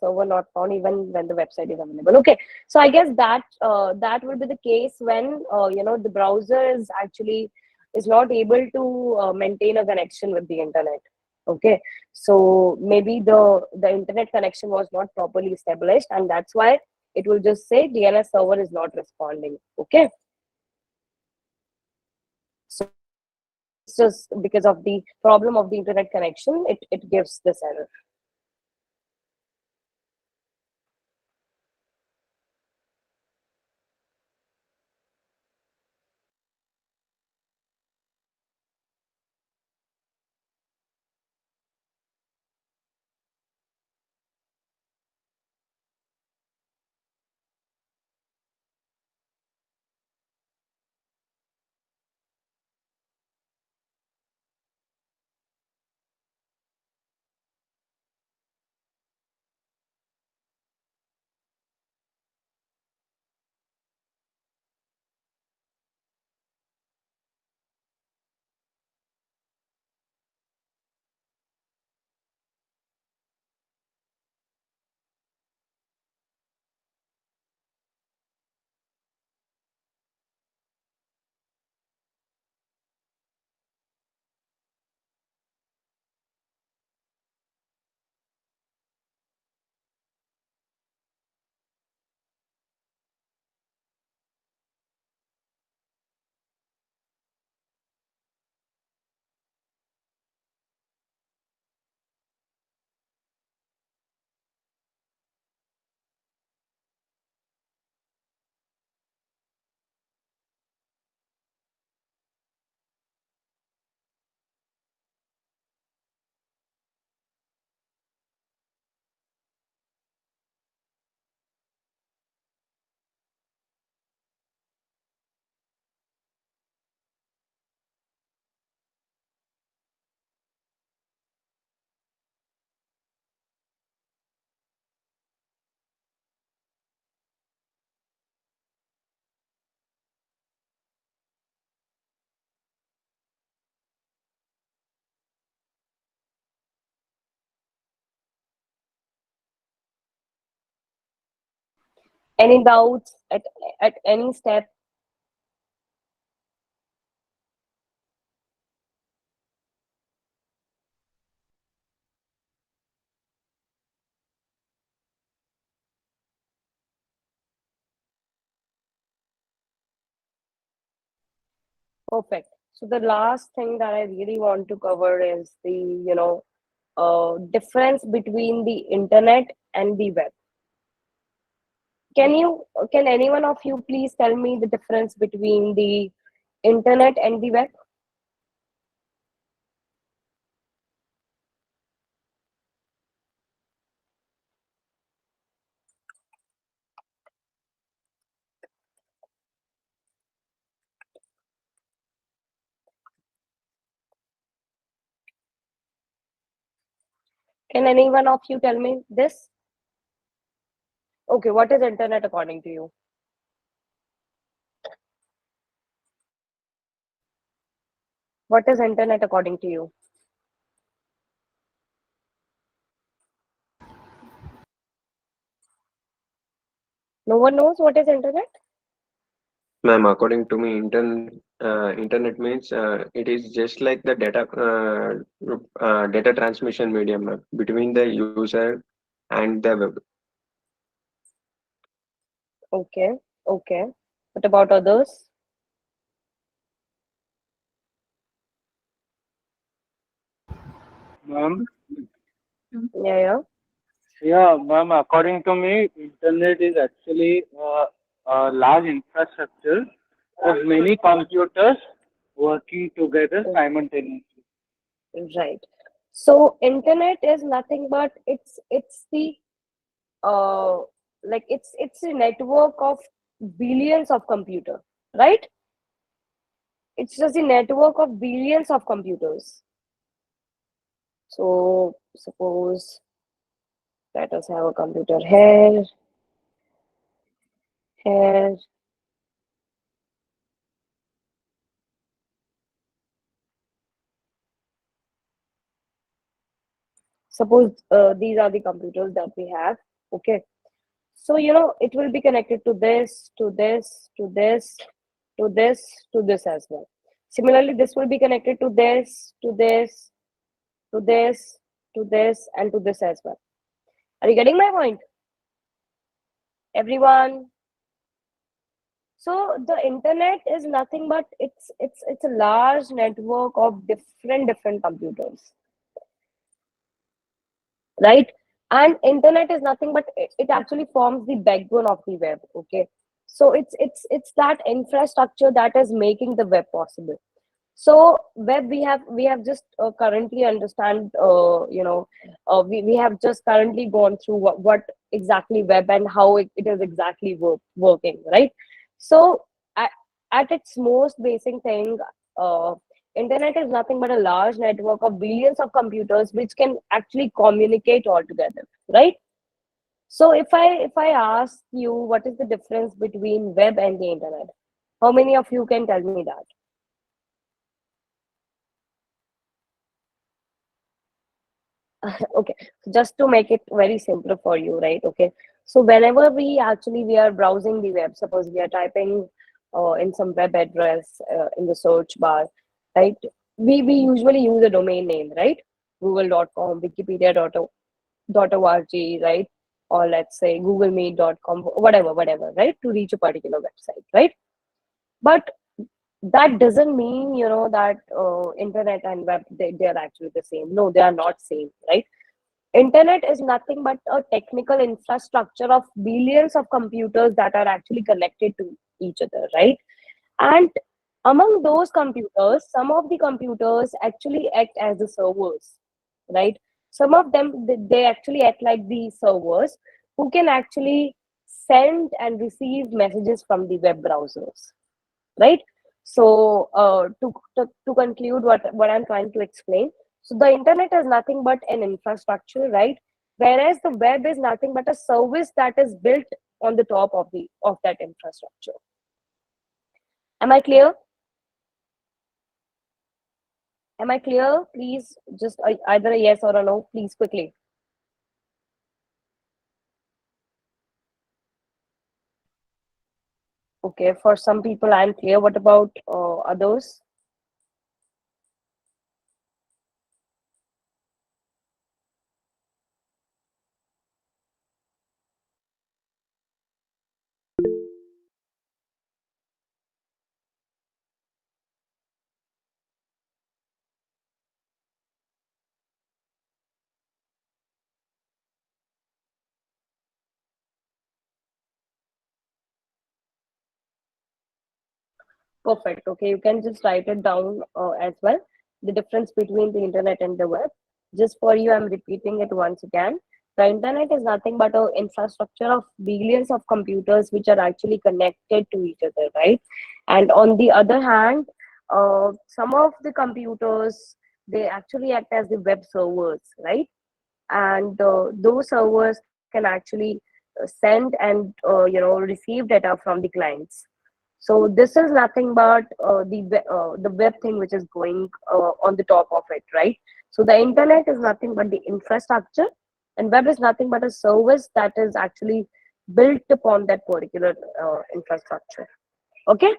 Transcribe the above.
server not found even when the website is available. Okay, so I guess that that will be the case when the browser is not able to maintain a connection with the internet. Okay, so maybe the internet connection was not properly established, and that's why it will just say DNS server is not responding. Okay, so it's just because of the problem of the internet connection, it gives this error. Any doubts at any step? Perfect. So the last thing that I really want to cover is the difference between the internet and the web. Can any one of you please tell me the difference between the internet and the web? Can any one of you tell me this? Okay, what is internet according to you? What is internet according to you? No one knows what is internet? Ma'am, according to me, internet means it is just like the data transmission medium, ma'am, between the user and the web. Okay, okay. What about others? Ma'am, Yeah, yeah. yeah, ma'am. According to me, internet is actually a large infrastructure of many computers working together simultaneously. Right. So internet is nothing but it's the uh it's a network of billions of computer, right? It's just a network of billions of computers. So suppose let us have a computer here. Suppose these are the computers that we have. Okay. So, it will be connected to this, to this, to this, to this, to this as well. Similarly, this will be connected to this, to this, to this, to this, and to this as well. Are you getting my point, everyone? So the internet is nothing but it's a large network of different computers, right? And internet is nothing but it actually forms the backbone of the web. Okay, so it's that infrastructure that is making the web possible. So web, we have just currently understand, we have just currently gone through what exactly web and how it is exactly working, right? So at, at its most basic thing, uh, internet is nothing but a large network of billions of computers which can actually communicate all together, right? So if I ask you what is the difference between web and the internet, how many of you can tell me that? Okay, just to make it very simple for you, right? Okay, so whenever we are browsing the web, suppose we are typing in some web address in the search bar, right? We usually use a domain name, right? Google.com, wikipedia.org, right? Or let's say googlemeet.com, whatever, right? To reach a particular website, right? But that doesn't mean, that internet and web, they are actually the same. No, they are not same, right? Internet is nothing but a technical infrastructure of billions of computers that are actually connected to each other, right? And among those computers, some of the computers actually act as the servers, right? Some of them, they actually act like the servers who can actually send and receive messages from the web browsers, right? So to conclude what I'm trying to explain, so the internet is nothing but an infrastructure, right? Whereas the web is nothing but a service that is built on the top of that infrastructure. Am I clear? Am I clear? Please just either a yes or a no, please quickly. Okay, for some people I'm clear. What about others? Perfect. Okay, you can just write it down as well. The difference between the internet and the web. Just for you, I'm repeating it once again. The internet is nothing but an infrastructure of billions of computers which are actually connected to each other, right? And on the other hand, some of the computers, they actually act as the web servers, right? And those servers can actually send and receive data from the clients. So this is nothing but the web thing which is going on the top of it, right? So the internet is nothing but the infrastructure, and web is nothing but a service that is actually built upon that particular infrastructure. Okay.